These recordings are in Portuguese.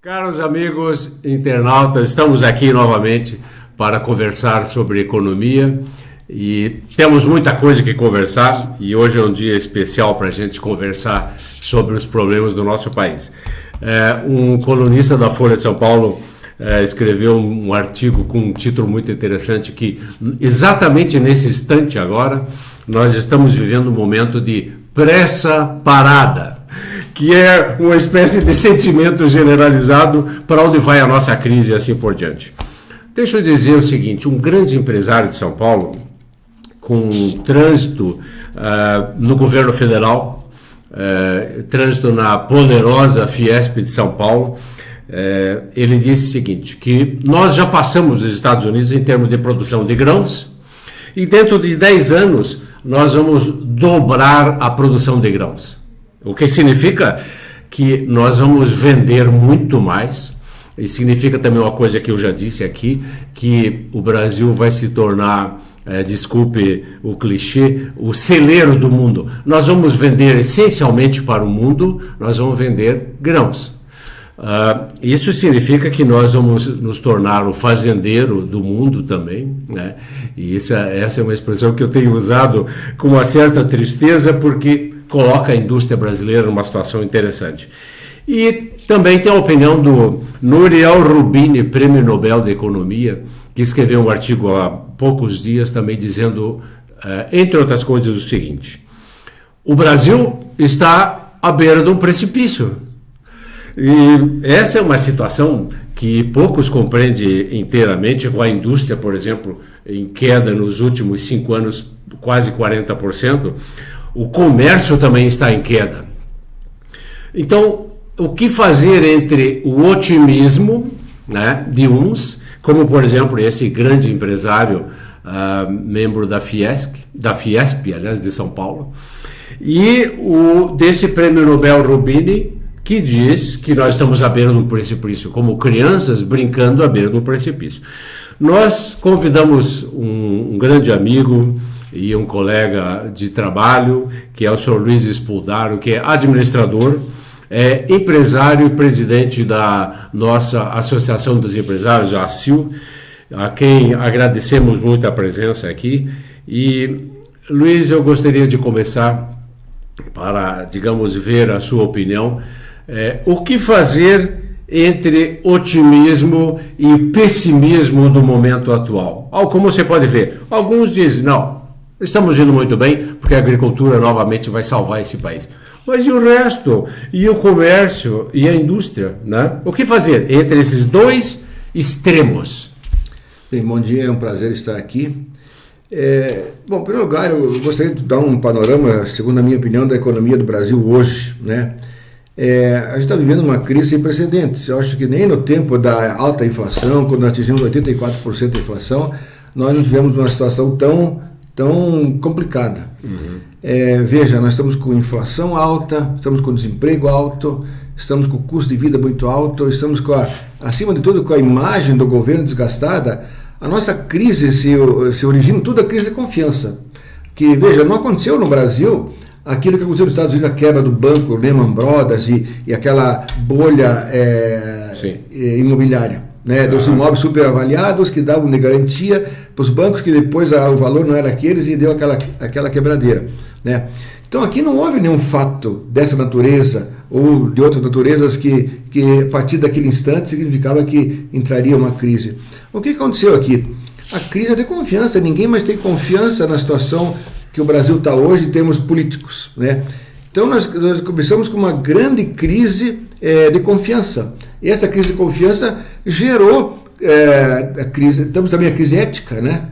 Caros amigos internautas, estamos aqui novamente para conversar sobre economia e temos muita coisa que conversar e hoje é um dia especial para a gente conversar sobre os problemas do nosso país. Um colunista da Folha de São Paulo escreveu um artigo com um título muito interessante que exatamente nesse instante agora nós estamos vivendo um momento de pressa parada, que é uma espécie de sentimento generalizado para onde vai a nossa crise e assim por diante. Deixa eu dizer o seguinte, um grande empresário de São Paulo, com trânsito no governo federal, trânsito na poderosa Fiesp de São Paulo, ele disse o seguinte, que nós já passamos os Estados Unidos em termos de produção de grãos e dentro de 10 anos nós vamos dobrar a produção de grãos. O que significa que nós vamos vender muito mais, e significa também uma coisa que eu já disse aqui, que o Brasil vai se tornar, desculpe o clichê, o celeiro do mundo. Nós vamos vender essencialmente para o mundo, nós vamos vender grãos. Isso significa que nós vamos nos tornar o fazendeiro do mundo também, né? E essa é uma expressão que eu tenho usado com uma certa tristeza, porque coloca a indústria brasileira numa situação interessante. E também tem a opinião do Nouriel Roubini, Prêmio Nobel de Economia, que escreveu um artigo há poucos dias também dizendo, entre outras coisas, o seguinte: o Brasil está à beira de um precipício. E essa é uma situação que poucos compreendem inteiramente, com a indústria, por exemplo, em queda nos últimos 5 anos, quase 40%. O comércio também está em queda. Então, o que fazer entre o otimismo, né, de uns, como por exemplo esse grande empresário, membro da Fiesp, aliás, de São Paulo, e desse Prêmio Nobel Roubini, que diz que nós estamos à beira do precipício, como crianças brincando à beira do precipício. Nós convidamos um grande amigo e um colega de trabalho, que é o Sr. Luiz Spuldaro, que é administrador, empresário e presidente da nossa Associação dos Empresários, a ACIL, a quem agradecemos muito a presença aqui. E, Luiz, eu gostaria de começar para, digamos, ver a sua opinião. O que fazer entre otimismo e pessimismo do momento atual? Como você pode ver, alguns dizem, não, estamos indo muito bem, porque a agricultura novamente vai salvar esse país. Mas e o resto? E o comércio? E a indústria? Né? O que fazer entre esses dois extremos? Bem, bom dia, é um prazer estar aqui. Bom, em primeiro lugar, eu gostaria de dar um panorama, segundo a minha opinião, da economia do Brasil hoje, né? A gente está vivendo uma crise sem precedentes. Eu acho que nem no tempo da alta inflação, quando nós atingimos 84% de inflação, nós não tivemos uma situação tão complicada. Uhum. Veja, nós estamos com inflação alta, estamos com desemprego alto, estamos com o custo de vida muito alto, estamos acima de tudo com a imagem do governo desgastada. A nossa crise se origina tudo da crise de confiança. Que, veja, não aconteceu no Brasil aquilo que aconteceu nos Estados Unidos, a quebra do banco Lehman Brothers e aquela bolha imobiliária, né, dos imóveis superavaliados que davam de garantia para os bancos, que depois o valor não era aqueles e deu aquela quebradeira, né? Então aqui não houve nenhum fato dessa natureza ou de outras naturezas que a partir daquele instante significava que entraria uma crise. O que aconteceu aqui? A crise é de confiança, ninguém mais tem confiança na situação que o Brasil está hoje em termos políticos, né? Então nós começamos com uma grande crise de confiança. E essa crise de confiança gerou temos também a crise ética, né?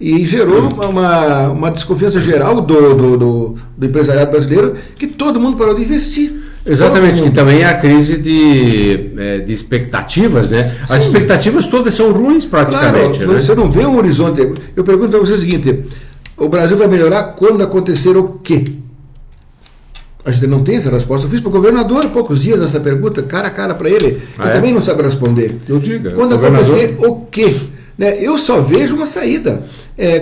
E gerou uma desconfiança geral do empresariado brasileiro, que todo mundo parou de investir. Exatamente, que também é a crise de expectativas, né? Sim. As expectativas todas são ruins praticamente. Claro, né? Você não vê um horizonte. Eu pergunto para você o seguinte: o Brasil vai melhorar quando acontecer o quê? A gente não tem essa resposta. Eu fiz para o governador há poucos dias essa pergunta, cara a cara para ele. Ele também não sabe responder. Eu digo. Quando acontecer o quê? Né? Eu só vejo uma saída.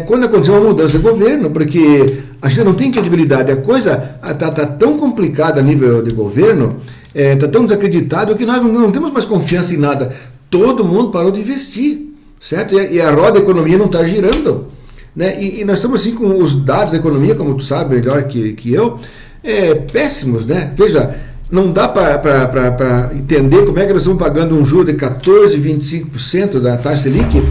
Quando acontecer uma mudança de governo, porque a gente não tem credibilidade. A coisa está tão complicada a nível de governo está tão desacreditado que nós não temos mais confiança em nada. Todo mundo parou de investir, certo? E a roda da economia não está girando, né? E nós estamos assim com os dados da economia, como tu sabe melhor que eu, péssimos, né? Veja, não dá para entender como é que nós estamos pagando um juro de 14, 25% da taxa Selic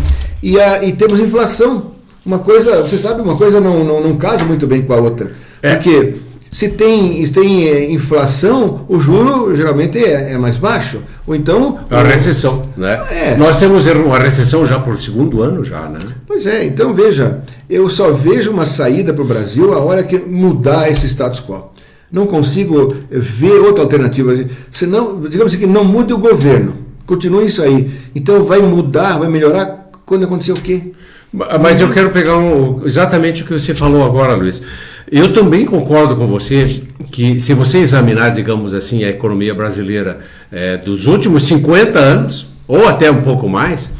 e temos inflação. Uma coisa, você sabe, uma coisa não casa muito bem com a outra. Porque se tem inflação, o juro geralmente é mais baixo. Ou então... A recessão, né? Nós temos uma recessão já por segundo ano, já, né? Pois é, então veja, eu só vejo uma saída para o Brasil a hora que mudar esse status quo. Não consigo ver outra alternativa. Senão, digamos que não mude o governo. Continue isso aí. Então vai mudar, vai melhorar quando acontecer o quê? Mas eu quero pegar exatamente o que você falou agora, Luiz. Eu também concordo com você que se você examinar, digamos assim, a economia brasileira dos últimos 50 anos, ou até um pouco mais,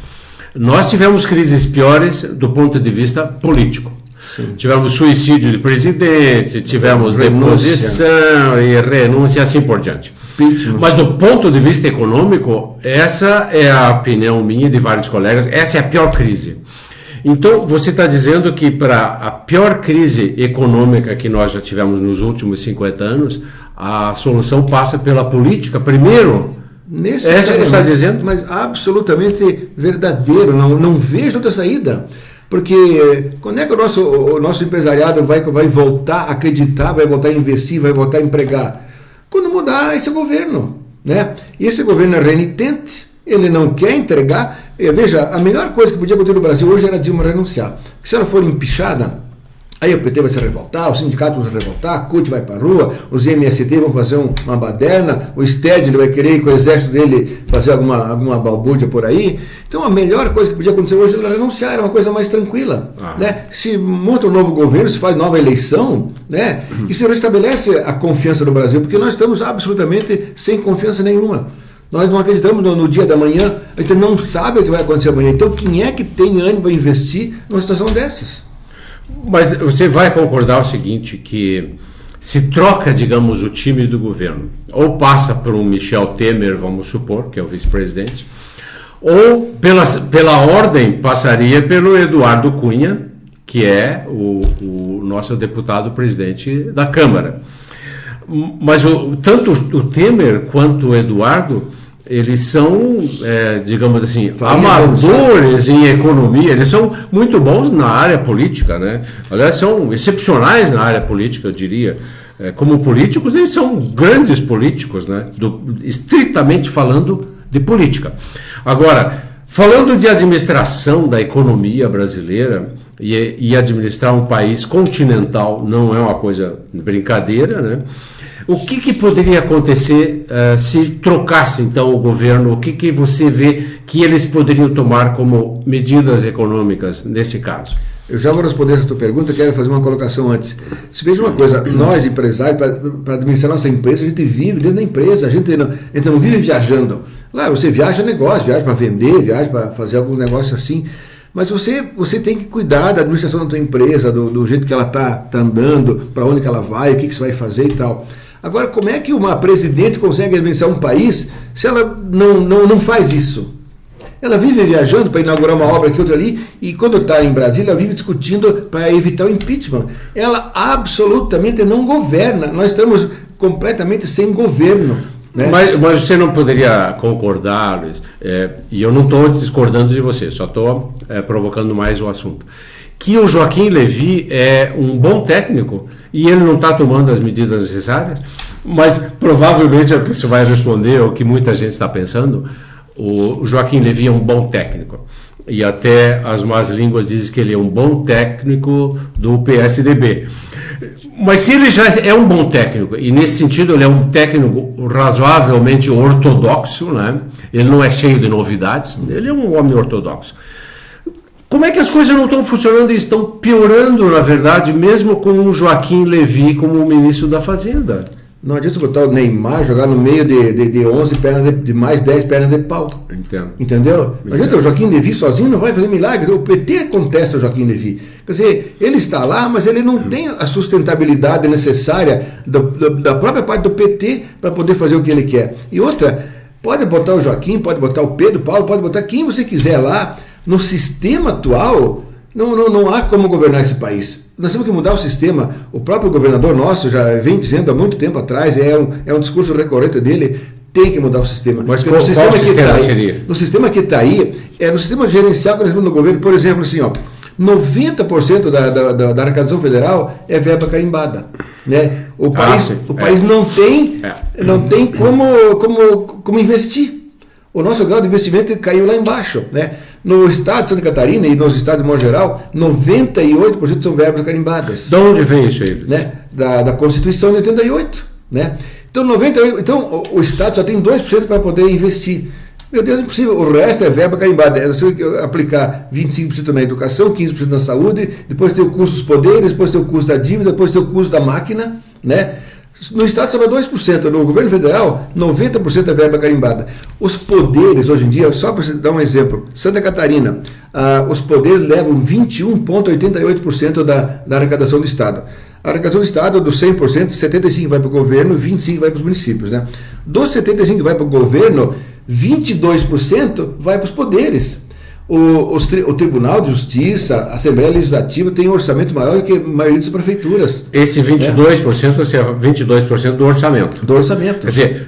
nós tivemos crises piores do ponto de vista político. Sim. Tivemos suicídio de presidente, tivemos deposição e renúncia, assim por diante. Mas do ponto de vista econômico, essa é a opinião minha e de vários colegas, essa é a pior crise. Então, você está dizendo que para a pior crise econômica que nós já tivemos nos últimos 50 anos, a solução passa pela política primeiro? Essa que você está dizendo? Mas absolutamente verdadeiro, não vejo outra saída. Porque quando é que o nosso empresariado vai voltar a acreditar, vai voltar a investir, vai voltar a empregar? Quando mudar esse governo, né? E esse governo é renitente, ele não quer entregar. Veja, a melhor coisa que podia acontecer no Brasil hoje era Dilma renunciar. Porque se ela for empichada, aí o PT vai se revoltar, os sindicatos vão se revoltar, a CUT vai para a rua, os MST vão fazer uma baderna, o Stedley vai querer ir com o exército dele fazer alguma balbúrdia por aí. Então a melhor coisa que podia acontecer hoje era renunciar, era uma coisa mais tranquila. Né? Se monta um novo governo, se faz nova eleição, né? E se restabelece a confiança do Brasil, porque nós estamos absolutamente sem confiança nenhuma. Nós não acreditamos no dia da manhã, a gente não sabe o que vai acontecer amanhã. Então quem é que tem ânimo para investir numa situação dessas? Mas você vai concordar o seguinte, que se troca, digamos, o time do governo, ou passa por um Michel Temer, vamos supor, que é o vice-presidente, ou pela ordem passaria pelo Eduardo Cunha, que é o nosso deputado presidente da Câmara. Mas tanto o Temer quanto o Eduardo, eles são, digamos assim, amadores em economia, eles são muito bons na área política, né? Aliás, são excepcionais na área política, eu diria. Como políticos, eles são grandes políticos, né? Estritamente falando de política. Agora, falando de administração da economia brasileira, e administrar um país continental não é uma coisa de brincadeira, né? O que poderia acontecer se trocasse, então, o governo? O que você vê que eles poderiam tomar como medidas econômicas nesse caso? Eu já vou responder essa tua pergunta, quero fazer uma colocação antes. Se veja uma coisa, nós empresários, para administrar nossa empresa, a gente vive dentro da empresa, a gente não vive viajando. Lá você viaja negócio, viaja para vender, viaja para fazer alguns negócios assim, mas você tem que cuidar da administração da tua empresa, do jeito que ela está andando, para onde que ela vai, o que você vai fazer e tal. Agora, como é que uma presidente consegue administrar um país se ela não faz isso? Ela vive viajando para inaugurar uma obra aqui, outra ali, e quando está em Brasília, ela vive discutindo para evitar o impeachment. Ela absolutamente não governa. Nós estamos completamente sem governo. Né? Mas você não poderia concordar, Luiz, e eu não estou discordando de você, só estou provocando mais o assunto, que o Joaquim Levy é um bom técnico e ele não está tomando as medidas necessárias, mas provavelmente a pessoa vai responder o que muita gente está pensando. O Joaquim Levy é um bom técnico e até as más línguas dizem que ele é um bom técnico do PSDB. Mas se ele já é um bom técnico, e nesse sentido ele é um técnico razoavelmente ortodoxo, né? Ele não é cheio de novidades, ele é um homem ortodoxo. Como é que as coisas não estão funcionando e estão piorando, na verdade, mesmo com o Joaquim Levy como ministro da Fazenda? Não adianta botar o Neymar jogar no meio de 11 pernas de mais 10 pernas de pau. Entendo. Entendeu? Não adianta o Joaquim Levy sozinho, não vai fazer milagre. O PT contesta o Joaquim Levy. Quer dizer, ele está lá, mas ele não tem a sustentabilidade necessária da própria parte do PT para poder fazer o que ele quer. E outra, pode botar o Joaquim, pode botar o Pedro Paulo, pode botar quem você quiser lá. No sistema atual, não há como governar esse país. Nós temos que mudar o sistema. O próprio governador nosso já vem dizendo há muito tempo atrás, é um discurso recorrente dele, tem que mudar o sistema. Mas qual sistema seria? No sistema que está aí, no sistema gerencial que nós temos no governo, por exemplo, assim, 90% da arrecadação federal é verba carimbada. Né? O país não tem como investir. O nosso grau de investimento caiu lá embaixo. Né? No estado de Santa Catarina e nos estados de modo geral, 98% são verbas carimbadas. De onde vem isso aí? Né? Da Constituição de 88. Né? Então, o estado só tem 2% para poder investir. Meu Deus, é impossível. O resto é verba carimbada. É você aplicar 25% na educação, 15% na saúde, depois tem o custo dos poderes, depois tem o custo da dívida, depois tem o custo da máquina. Né? No estado só vai 2%, no governo federal, 90% é verba carimbada. Os poderes, hoje em dia, só para dar um exemplo, Santa Catarina, os poderes levam 21,88% da arrecadação do estado. A arrecadação do estado, dos 100%, 75% vai para o governo, 25% vai para os municípios. Né? Dos 75% que vai para o governo, 22% vai para os poderes. O Tribunal de Justiça, a Assembleia Legislativa tem um orçamento maior que a maioria das prefeituras. Esse 22%, é 22% do orçamento. Do orçamento. Quer dizer,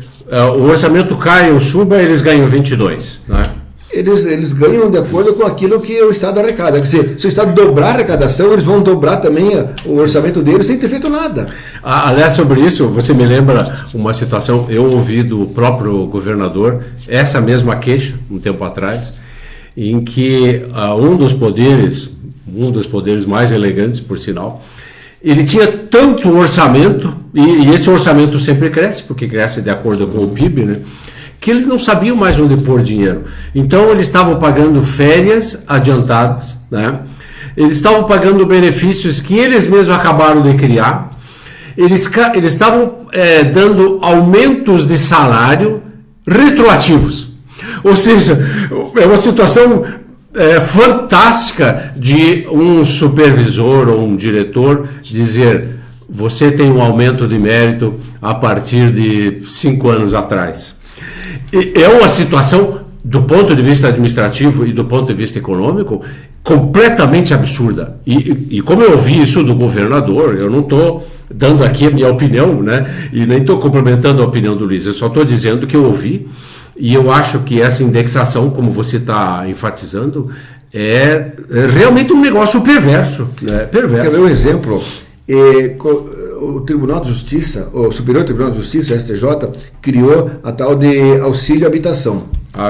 o orçamento cai ou suba, eles ganham 22%, não é? Eles ganham de acordo com aquilo que o Estado arrecada. Quer dizer, se o Estado dobrar a arrecadação, eles vão dobrar também o orçamento deles sem ter feito nada. Aliás, sobre isso, você me lembra uma situação, eu ouvi do próprio governador essa mesma queixa, um tempo atrás, em que um dos poderes mais elegantes, por sinal, ele tinha tanto orçamento, e esse orçamento sempre cresce, porque cresce de acordo com o PIB, né, que eles não sabiam mais onde pôr dinheiro. Então, eles estavam pagando férias adiantadas, né, eles estavam pagando benefícios que eles mesmos acabaram de criar, eles estavam dando aumentos de salário retroativos. Ou seja, é uma situação fantástica de um supervisor ou um diretor dizer: você tem um aumento de mérito a partir de 5 anos atrás. É uma situação, do ponto de vista administrativo e do ponto de vista econômico, completamente absurda. E como eu ouvi isso do governador, eu não estou dando aqui a minha opinião, né? E nem estou complementando a opinião do Luiz, eu só estou dizendo que eu ouvi. E eu acho que essa indexação, como você está enfatizando, é realmente um negócio perverso. Né? Perverso. Quer ver um exemplo? O Tribunal de Justiça, o Superior Tribunal de Justiça, o STJ, criou a tal de auxílio habitação,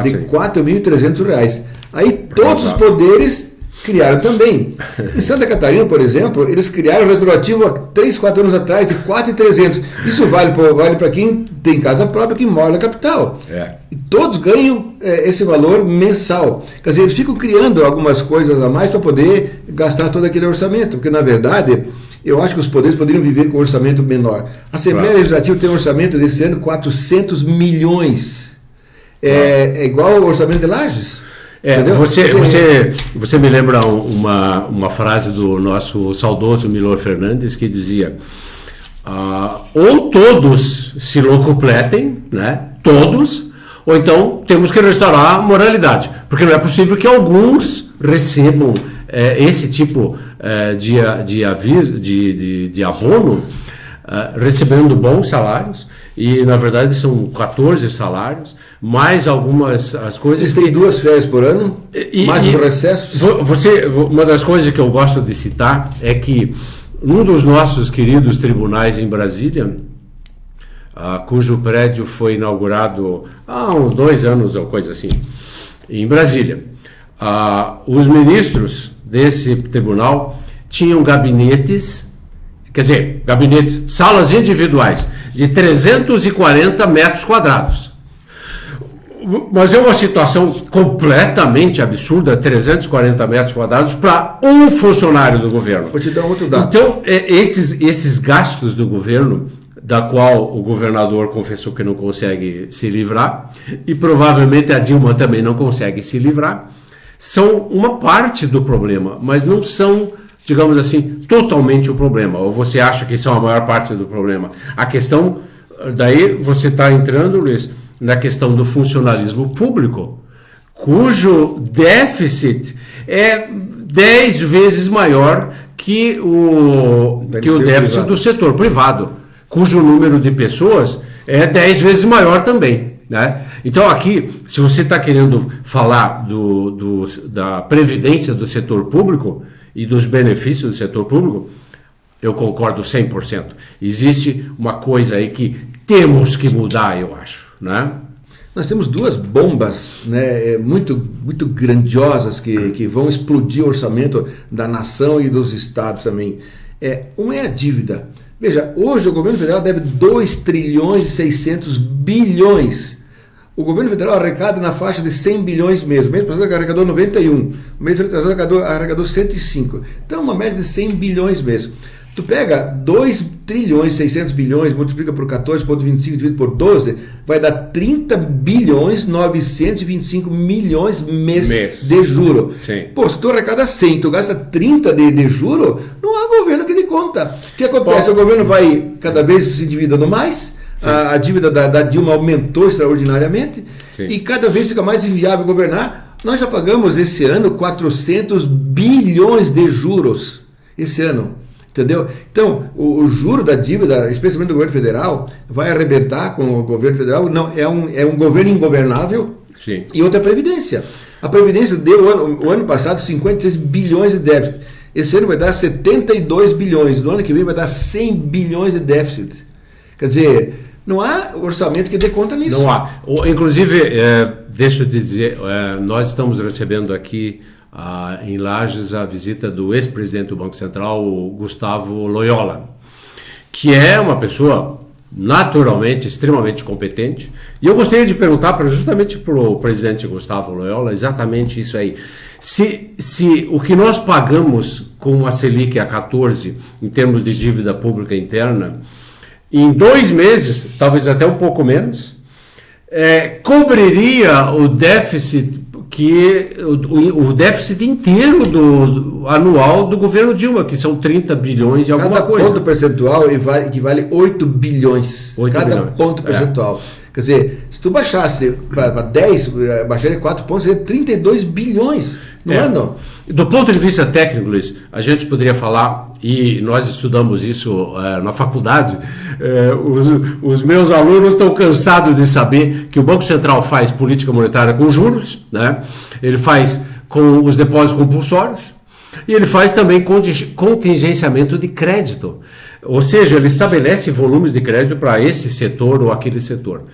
de R$ 4.300. Aí todos os poderes criaram também. Em Santa Catarina, por exemplo, eles criaram o retroativo há 3, 4 anos atrás de 4.300. Isso vale para quem tem casa própria, quem mora na capital. E todos ganham esse valor mensal. Quer dizer, eles ficam criando algumas coisas a mais para poder gastar todo aquele orçamento, porque na verdade eu acho que os poderes poderiam viver com um orçamento menor. A Assembleia Legislativa tem um orçamento desse ano 400 milhões. É igual ao orçamento de Lages. Você me lembra uma frase do nosso saudoso Milor Fernandes que dizia: ou todos se locupletem, né? Todos, ou então temos que restaurar a moralidade, porque não é possível que alguns recebam esse tipo de aviso, de abono, recebendo bons salários. E, na verdade, são 14 salários, mais algumas as coisas... Eles têm 2 férias por ano, mais os recessos. Uma das coisas que eu gosto de citar é que num dos nossos queridos tribunais em Brasília, cujo prédio foi inaugurado há uns 2 anos ou coisa assim, em Brasília, os ministros desse tribunal tinham gabinetes, salas individuais de 340 metros quadrados. Mas é uma situação completamente absurda, 340 metros quadrados para um funcionário do governo. Vou te dar outro dado. Então, esses gastos do governo da qual o governador confessou que não consegue se livrar, e provavelmente a Dilma também não consegue se livrar, são uma parte do problema, mas não são, digamos assim, totalmente o problema. Ou você acha que são a maior parte do problema? A questão, daí você está entrando, Luiz, na questão do funcionalismo público, cujo déficit é 10 vezes maior que o déficit do setor privado, cujo número de pessoas é 10 vezes maior também, né? Então aqui, se você está querendo falar da previdência do setor público e dos benefícios do setor público, eu concordo 100%. Existe uma coisa aí que temos que mudar, eu acho, né? Nós temos duas bombas, né, muito grandiosas que vão explodir o orçamento da nação e dos estados também. Uma é a dívida. Veja, hoje o governo federal deve 2 trilhões e 600 bilhões. O governo federal arrecada na faixa de 100 bilhões mesmo. O mês passado arrecadou 91, o mês retrasado arrecadou 105. Então uma média de 100 bilhões mesmo. Tu pega 2 trilhões e 600 bilhões, multiplica por 14,25, dividido por 12, vai dar 30 bilhões 925 milhões mês de juro. Sim. Pô, se tu arrecada 100, tu gasta 30 de juro, não há governo que dê conta. O que acontece? O governo vai cada vez se endividando mais, a dívida da Dilma aumentou extraordinariamente. Sim. E cada vez fica mais inviável governar. Nós já pagamos esse ano 400 bilhões de juros, esse ano. Entendeu? Então, o juro da dívida, especialmente do governo federal, vai arrebentar com o governo federal. Não, é um governo ingovernável. Sim. E outra é a Previdência. A Previdência deu o ano passado 56 bilhões de déficit. Esse ano vai dar 72 bilhões. No ano que vem vai dar 100 bilhões de déficit. Quer dizer, não há orçamento que dê conta nisso. Não há. Inclusive, deixa eu te dizer, nós estamos recebendo aqui em Lages a visita do ex-presidente do Banco Central, o Gustavo Loyola, que é uma pessoa naturalmente extremamente competente. E eu gostaria de perguntar justamente para o presidente Gustavo Loyola exatamente isso aí. Se o que nós pagamos com a Selic a 14 em termos de dívida pública interna, em 2 meses, talvez até um pouco menos, cobriria o déficit o déficit inteiro anual do governo Dilma, que são 30 bilhões e alguma coisa. Cada ponto percentual equivale 8 bilhões. Ponto percentual. Quer dizer, se tu baixasse para 10, baixaria 4 pontos, seria 32 bilhões no ano. Do ponto de vista técnico, Luiz, a gente poderia falar, e nós estudamos isso na faculdade, os meus alunos estão cansados de saber que o Banco Central faz política monetária com juros, né? Ele faz com os depósitos compulsórios e ele faz também contingenciamento de crédito. Ou seja, ele estabelece volumes de crédito para esse setor ou aquele setor.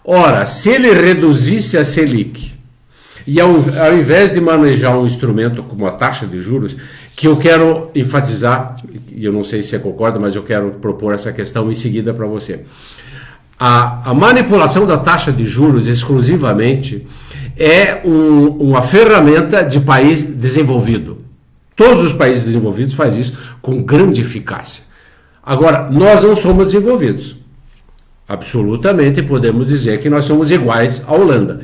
Ora, se ele reduzisse a Selic e ao invés de manejar um instrumento como a taxa de juros, que eu quero enfatizar, e eu não sei se você concorda, mas eu quero propor essa questão em seguida para você. A manipulação da taxa de juros exclusivamente é uma ferramenta de país desenvolvido. Todos os países desenvolvidos fazem isso com grande eficácia. Agora, nós não somos desenvolvidos. Absolutamente podemos dizer que nós somos iguais à Holanda.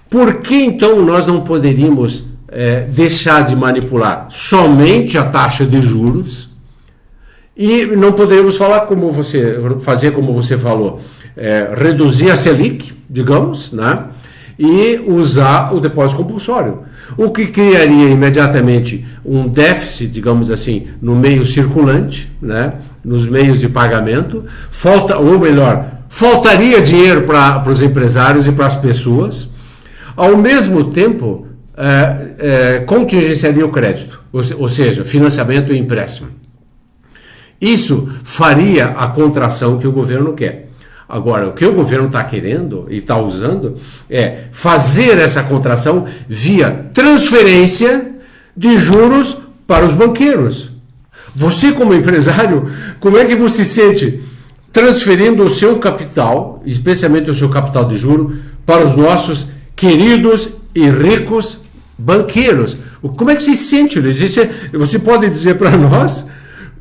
Por que então nós não poderíamos deixar de manipular somente a taxa de juros e não poderíamos fazer como você falou, reduzir a Selic, digamos, né? E usar o depósito compulsório, o que criaria imediatamente um déficit, digamos assim, no meio circulante, né? Nos meios de pagamento, faltaria dinheiro para os empresários e para as pessoas. Ao mesmo tempo, contingenciaria o crédito, ou seja, financiamento e empréstimo. Isso faria a contração que o governo quer. Agora, o que o governo está querendo e está usando é fazer essa contração via transferência de juros para os banqueiros. Você, como empresário, como é que você se sente transferindo o seu capital, especialmente o seu capital de juro, para os nossos queridos e ricos banqueiros? Como é que você se sente, Luiz? Você pode dizer para nós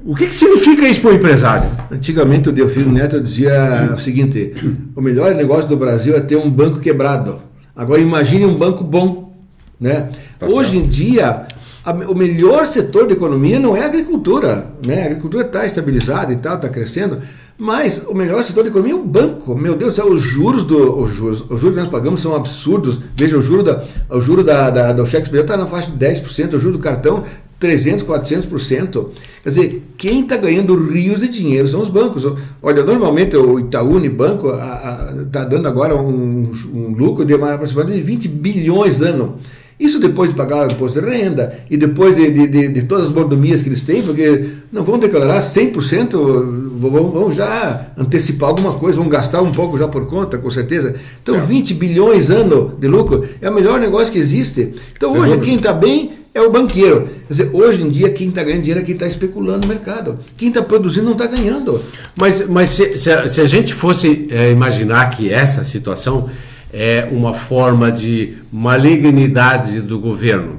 O que significa isso para o empresário? Antigamente o Delfino Neto dizia o seguinte: o melhor negócio do Brasil é ter um banco quebrado. Agora imagine um banco bom, né? Tá Hoje certo. em dia, o melhor setor da economia não é a agricultura, né? A agricultura está estabilizada e tal, está crescendo, mas o melhor setor da economia é o banco. Meu Deus do céu, os juros que nós pagamos são absurdos. Veja, o juro do cheque especial está na faixa de 10%, o juro do cartão 300%, 400%. Quer dizer, quem está ganhando rios de dinheiro são os bancos. Olha, normalmente o Itaú Unibanco está dando agora um lucro de aproximadamente 20 bilhões ano. Isso depois de pagar o imposto de renda e depois de todas as mordomias que eles têm, porque não vão declarar 100%, vão já antecipar alguma coisa, vão gastar um pouco já por conta, com certeza. Então, 20 bilhões ano de lucro é o melhor negócio que existe. Então, hoje, quem está bem é o banqueiro. Quer dizer, hoje em dia, quem está ganhando dinheiro é quem está especulando no mercado. Quem está produzindo não está ganhando. Mas se a gente fosse imaginar que essa situação é uma forma de malignidade do governo.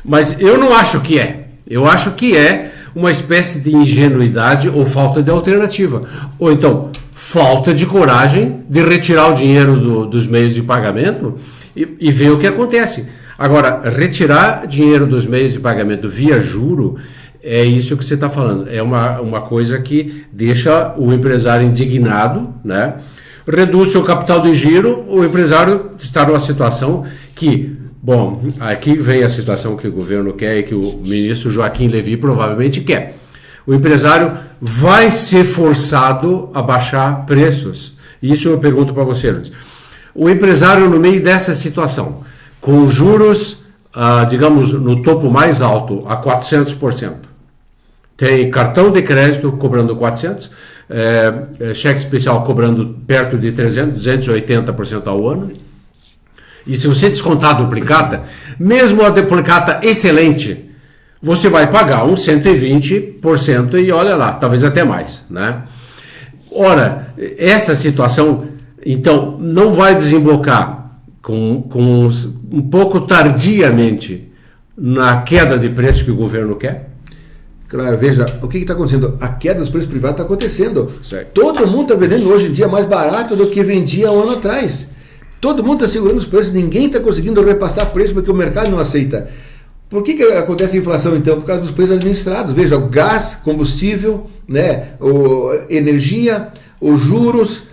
Mas eu não acho que é. Eu acho que é uma espécie de ingenuidade ou falta de alternativa. Ou então, falta de coragem de retirar o dinheiro dos meios de pagamento e ver o que acontece. Agora, retirar dinheiro dos meios de pagamento via juro, é isso que você está falando. É uma coisa que deixa o empresário indignado, né? Reduz seu capital de giro, o empresário está numa situação que, bom, aqui vem a situação que o governo quer e que o ministro Joaquim Levy provavelmente quer. O empresário vai ser forçado a baixar preços. Isso eu pergunto para você, Luiz. O empresário, no meio dessa situação, com juros, digamos, no topo mais alto, a 400%, tem cartão de crédito cobrando 400%, cheque especial cobrando perto de 280% ao ano. E se você descontar a duplicata, mesmo a duplicata excelente, você vai pagar uns 120% e olha lá, talvez até mais, né? Ora, essa situação, então, não vai desembocar um pouco tardiamente na queda de preço que o governo quer? Claro, veja, o que está acontecendo? A queda dos preços privados está acontecendo. Certo. Todo mundo está vendendo hoje em dia mais barato do que vendia um ano atrás. Todo mundo está segurando os preços, ninguém está conseguindo repassar preço porque o mercado não aceita. Por que acontece a inflação, então? Por causa dos preços administrados. Veja, o gás, combustível, né, energia, os juros,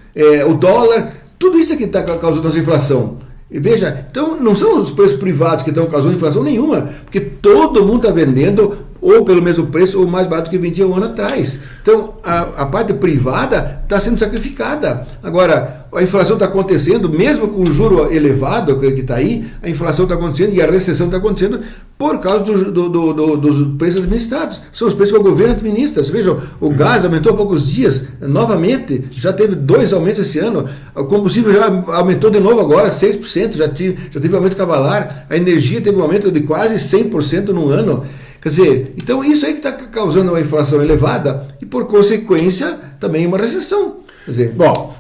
o dólar, tudo isso é que está causando essa inflação. E veja, então não são os preços privados que estão causando inflação nenhuma, porque todo mundo está vendendo ou pelo mesmo preço ou mais barato que vendia um ano atrás. Então a parte privada está sendo sacrificada. Agora, a inflação está acontecendo, mesmo com o juro elevado que está aí, a inflação está acontecendo e a recessão está acontecendo por causa dos preços administrados. São os preços que o governo administra. Vejam, o gás aumentou há poucos dias, novamente, já teve 2 aumentos esse ano, o combustível já aumentou de novo agora, 6%, já teve aumento cavalar, a energia teve um aumento de quase 100% num ano. Quer dizer, então isso aí que está causando uma inflação elevada e, por consequência, também uma recessão. Quer dizer, bom,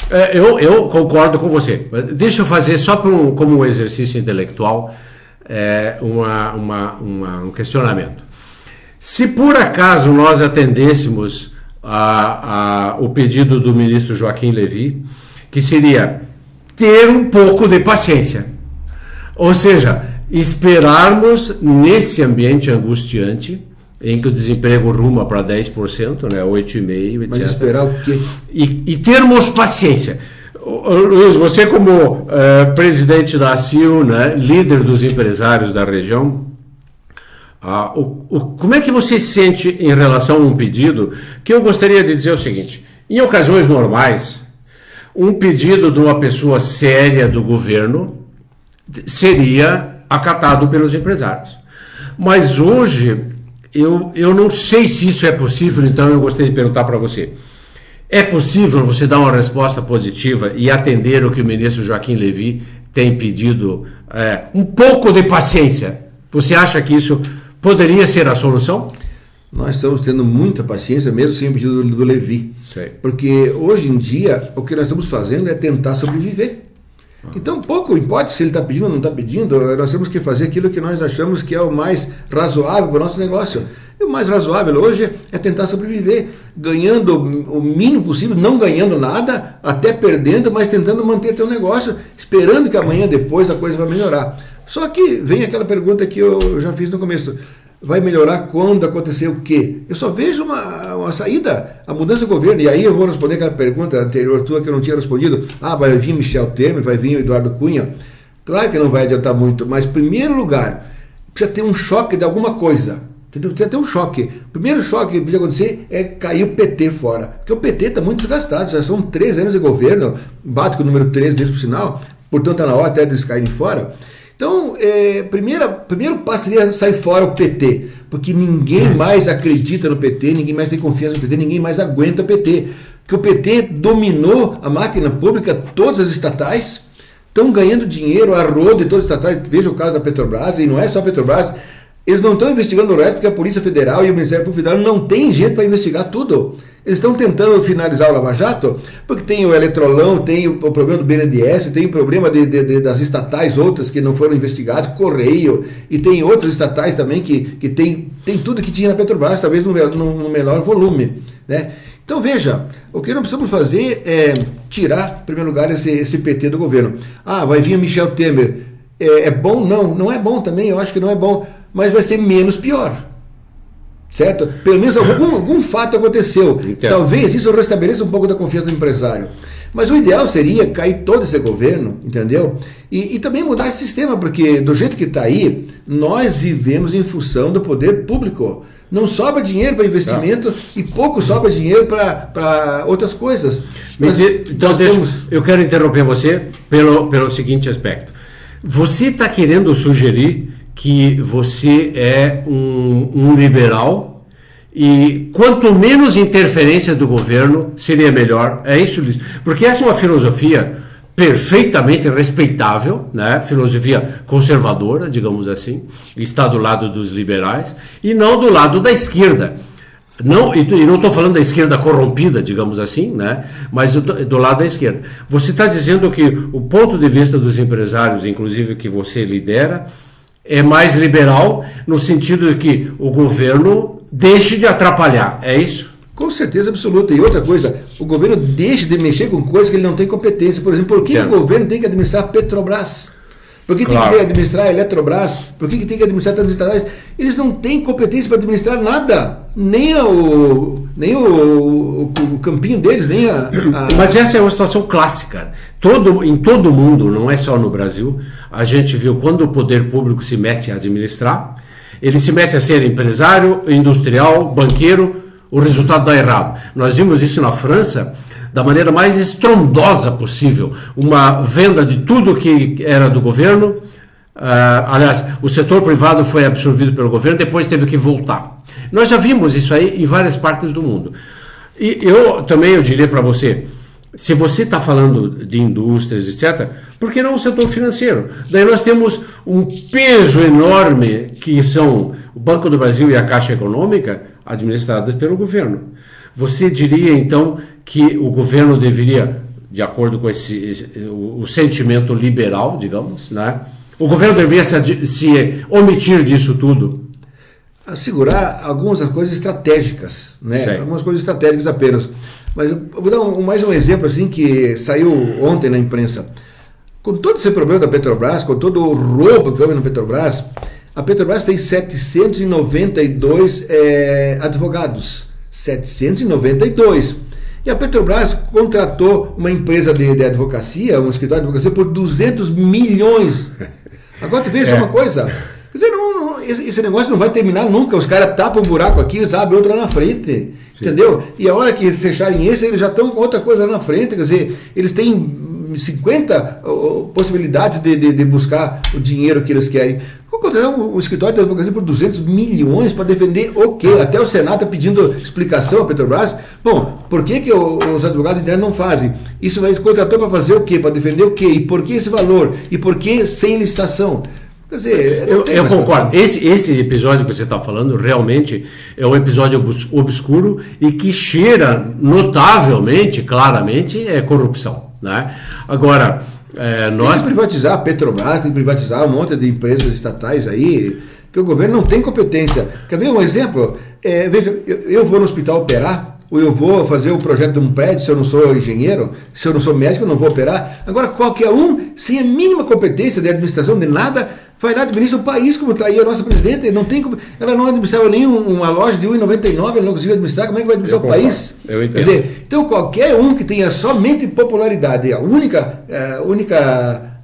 eu concordo com você. Deixa eu fazer só como um exercício intelectual um questionamento. Se por acaso nós atendêssemos o pedido do ministro Joaquim Levy, que seria ter um pouco de paciência, ou seja, esperarmos nesse ambiente angustiante em que o desemprego ruma para 10%, né, 8,5%, etc. Mas esperar o quê? E termos paciência. Luiz, você como presidente da ACIL, né, líder dos empresários da região, como é que você se sente em relação a um pedido que eu gostaria de dizer o seguinte: em ocasiões normais, um pedido de uma pessoa séria do governo seria acatado pelos empresários. Mas hoje, eu não sei se isso é possível, então eu gostaria de perguntar para você. É possível você dar uma resposta positiva e atender o que o ministro Joaquim Levy tem pedido, um pouco de paciência? Você acha que isso poderia ser a solução? Nós estamos tendo muita paciência, mesmo sem o pedido do Levy. Sei. Porque hoje em dia, o que nós estamos fazendo é tentar sobreviver. Então, pouco importa se ele está pedindo ou não está pedindo, nós temos que fazer aquilo que nós achamos que é o mais razoável para o nosso negócio. E o mais razoável hoje é tentar sobreviver, ganhando o mínimo possível, não ganhando nada, até perdendo, mas tentando manter teu negócio, esperando que amanhã depois a coisa vai melhorar. Só que vem aquela pergunta que eu já fiz no começo. Vai melhorar quando acontecer o quê? Eu só vejo uma saída, a mudança do governo, e aí eu vou responder aquela pergunta anterior tua que eu não tinha respondido. Vai vir Michel Temer, vai vir o Eduardo Cunha. Claro que não vai adiantar muito, mas em primeiro lugar, precisa ter um choque de alguma coisa. Entendeu? Precisa ter um choque. O primeiro choque que precisa acontecer é cair o PT fora. Porque o PT está muito desgastado, já são 3 anos de governo, bate com o número 13 deles por sinal, portanto está na hora até deles caírem fora. Então, primeiro passo seria sair fora o PT, porque ninguém mais acredita no PT, ninguém mais tem confiança no PT, ninguém mais aguenta o PT. Porque o PT dominou a máquina pública, todas as estatais, estão ganhando dinheiro a rodo de todas as estatais. Veja o caso da Petrobras, e não é só a Petrobras, eles não estão investigando o resto porque a Polícia Federal e o Ministério Público Federal não tem jeito para investigar tudo. Eles estão tentando finalizar o Lava Jato porque tem o Eletrolão, tem o problema do BNDES, tem o problema das estatais outras que não foram investigadas, Correio, e tem outras estatais também que tem tudo que tinha na Petrobras, talvez no menor volume, né? Então veja, o que nós precisamos fazer é tirar, em primeiro lugar, esse PT do governo. Vai vir o Michel Temer. É bom? Não é bom também, eu acho que não é bom, mas vai ser menos pior. Certo? Pelo menos algum fato aconteceu. Entendo. Talvez isso restabeleça um pouco da confiança do empresário. Mas o ideal seria cair todo esse governo, entendeu? E também mudar esse sistema, porque do jeito que está aí, nós vivemos em função do poder público. Não sobra dinheiro para investimento e pouco sobra dinheiro para outras coisas. Eu quero interromper você pelo seguinte aspecto. Você está querendo sugerir que você é um liberal e quanto menos interferência do governo seria melhor, é isso, Luiz? Porque essa é uma filosofia perfeitamente respeitável, né? Filosofia conservadora, digamos assim, está do lado dos liberais e não do lado da esquerda. E não estou falando da esquerda corrompida, digamos assim, né? Mas do lado da esquerda. Você está dizendo que o ponto de vista dos empresários, inclusive que você lidera, é mais liberal, no sentido de que o governo deixe de atrapalhar, é isso? Com certeza absoluta. E outra coisa, o governo deixe de mexer com coisas que ele não tem competência. Por exemplo, por que o governo tem que administrar a Petrobras? Por que tem que administrar a Eletrobras? Por que tem que administrar tantas estatais? Eles não têm competência para administrar nada. Nem o campinho deles, nem a... Mas essa é uma situação clássica. Em todo o mundo, não é só no Brasil, a gente viu quando o poder público se mete a administrar, ele se mete a ser empresário, industrial, banqueiro, o resultado dá errado. Nós vimos isso na França, da maneira mais estrondosa possível. Uma venda de tudo que era do governo. Aliás, o setor privado foi absorvido pelo governo, depois teve que voltar. Nós já vimos isso aí em várias partes do mundo. E eu diria para você, se você está falando de indústrias, etc., por que não o setor financeiro? Daí nós temos um peso enorme que são o Banco do Brasil e a Caixa Econômica administradas pelo governo. Você diria, então, que o governo deveria, de acordo com o sentimento liberal, digamos, né? O governo deveria se omitir disso tudo? Assegurar algumas coisas estratégicas, né? Sei. Algumas coisas estratégicas apenas. Mas eu vou dar mais um exemplo assim que saiu ontem na imprensa. Com todo esse problema da Petrobras, com todo o roubo que houve na Petrobras, a Petrobras tem 792 advogados. 792. E a Petrobras contratou uma empresa de advocacia, um escritório de advocacia, por 200 milhões. Agora tu veja uma coisa. Quer dizer, esse negócio não vai terminar nunca. Os caras tapam um buraco aqui, eles abrem outro lá na frente. Sim. Entendeu? E a hora que fecharem esse, eles já estão com outra coisa lá na frente. Quer dizer, eles têm 50 possibilidades de buscar o dinheiro que eles querem. O escritório de advocacia por 200 milhões para defender o quê? Até o Senado está pedindo explicação à Petrobras. Bom, por que os advogados internos não fazem? Isso vai contratou para fazer o quê? Para defender o quê? E por que esse valor? E por que sem licitação? Quer dizer, eu concordo. Esse episódio que você está falando realmente é um episódio obscuro e que cheira notavelmente, claramente, corrupção, né? Agora, Tem que privatizar a Petrobras, tem que privatizar um monte de empresas estatais aí, que o governo não tem competência. Quer ver um exemplo? Veja, eu vou no hospital operar, ou eu vou fazer o projeto de um prédio, se eu não sou engenheiro, se eu não sou médico, eu não vou operar. Agora, qualquer um, sem a mínima competência de administração, de nada, vai lá administrar o país, como está aí a nossa presidenta. Ela não administrava nem uma loja de R$1,99, ela não conseguiu administrar. Como é que vai administrar o país? Eu entendo. Quer dizer, então qualquer um que tenha somente popularidade,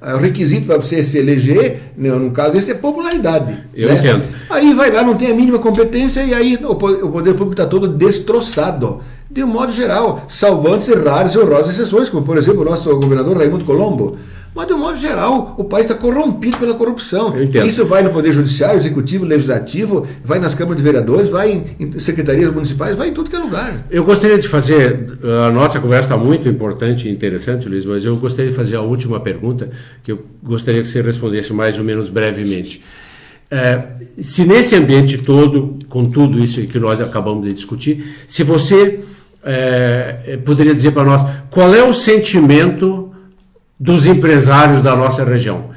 o requisito para você se eleger, no caso esse é popularidade. Eu entendo. Aí vai lá, não tem a mínima competência e aí o poder público está todo destroçado. De um modo geral, salvando-se raras e honrosas exceções, como por exemplo o nosso governador Raimundo Colombo. Mas de um modo geral, o país está corrompido pela corrupção. Isso vai no Poder Judiciário, Executivo, Legislativo, vai nas câmaras de vereadores, vai em secretarias municipais, vai em tudo que é lugar. Eu gostaria de fazer, a nossa conversa está muito importante e interessante, Luiz, mas eu gostaria de fazer a última pergunta, que eu gostaria que você respondesse mais ou menos brevemente. Se nesse ambiente todo, com tudo isso que nós acabamos de discutir, se você poderia dizer para nós qual é o sentimento dos empresários da nossa região?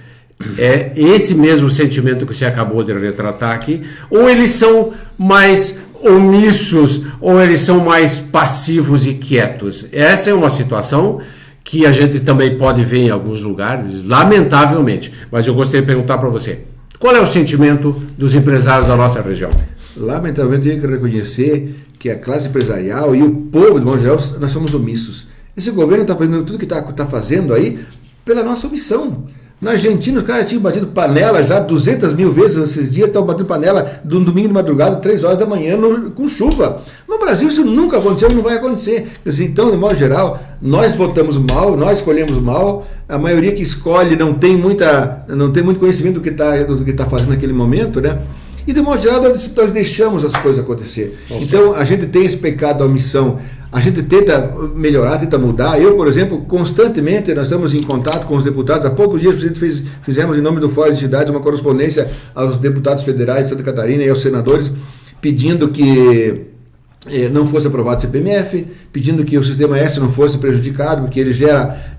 É esse mesmo sentimento que você acabou de retratar aqui? Ou eles são mais omissos, ou eles são mais passivos e quietos? Essa é uma situação que a gente também pode ver em alguns lugares, lamentavelmente. Mas eu gostaria de perguntar para você, qual é o sentimento dos empresários da nossa região? Lamentavelmente, eu tenho que reconhecer que a classe empresarial e o povo, de modo geral, nós somos omissos. Esse governo está fazendo tudo que está fazendo aí pela nossa omissão. Na Argentina, os caras tinham batido panela já 200 mil vezes esses dias, estavam batendo panela de um domingo de madrugada, 3 horas da manhã, com chuva. No Brasil isso nunca aconteceu e não vai acontecer. Então, de modo geral, nós votamos mal, nós escolhemos mal, a maioria que escolhe não tem muito conhecimento do que está fazendo naquele momento, né? E de modo geral nós deixamos as coisas acontecer. Então a gente tem esse pecado da omissão. A gente tenta melhorar, tenta mudar. Eu, por exemplo, constantemente nós estamos em contato com os deputados. Há poucos dias fizemos em nome do Fórum de Cidades uma correspondência aos deputados federais de Santa Catarina e aos senadores pedindo que não fosse aprovado o CPMF, pedindo que o Sistema S não fosse prejudicado, porque ele gera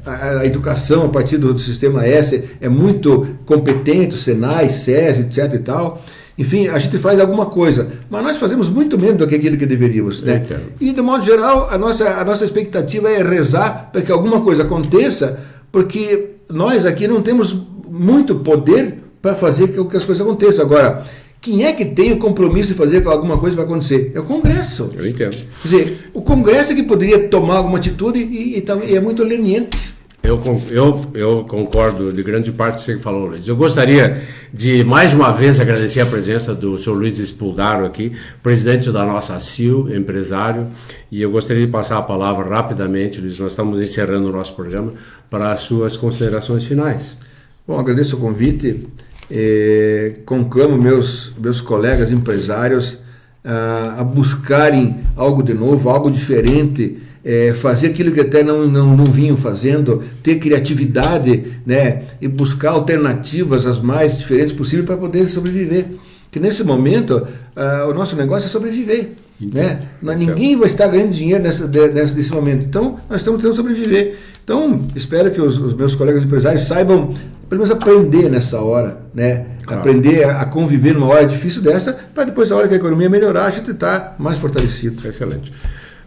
a educação a partir do Sistema S é muito competente, o Senai, SES, etc. e tal. Enfim, a gente faz alguma coisa, mas nós fazemos muito menos do que aquilo que deveríamos, né? E, de modo geral, a nossa expectativa é rezar para que alguma coisa aconteça, porque nós aqui não temos muito poder para fazer com que as coisas aconteçam. Agora, quem é que tem o compromisso de fazer que alguma coisa vai acontecer? É o Congresso. Eu entendo. Quer dizer, o Congresso é que poderia tomar alguma atitude e é muito leniente. Eu concordo de grande parte do que você falou, Luiz. Eu gostaria de, mais uma vez, agradecer a presença do Sr. Luiz Spuldaro aqui, presidente da nossa CIL, empresário, e eu gostaria de passar a palavra rapidamente, Luiz, nós estamos encerrando o nosso programa, para as suas considerações finais. Bom, agradeço o convite, conclamo meus colegas empresários a buscarem algo de novo, algo diferente, fazer aquilo que até não vinham fazendo, ter criatividade, né, e buscar alternativas as mais diferentes possíveis para poder sobreviver. Que nesse momento o nosso negócio é sobreviver. Né? Ninguém vai estar ganhando dinheiro nesse momento. Então nós estamos tentando sobreviver. Então espero que os meus colegas empresários saibam pelo menos aprender nessa hora, né? Claro. Aprender a conviver numa hora difícil dessa, para depois, a hora que a economia melhorar, a gente estar mais fortalecido. Excelente.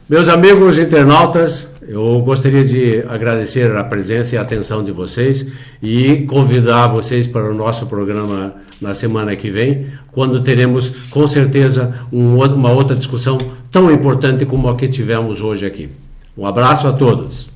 Meus amigos internautas, eu gostaria de agradecer a presença e a atenção de vocês e convidar vocês para o nosso programa na semana que vem, quando teremos, com certeza, uma outra discussão tão importante como a que tivemos hoje aqui. Um abraço a todos.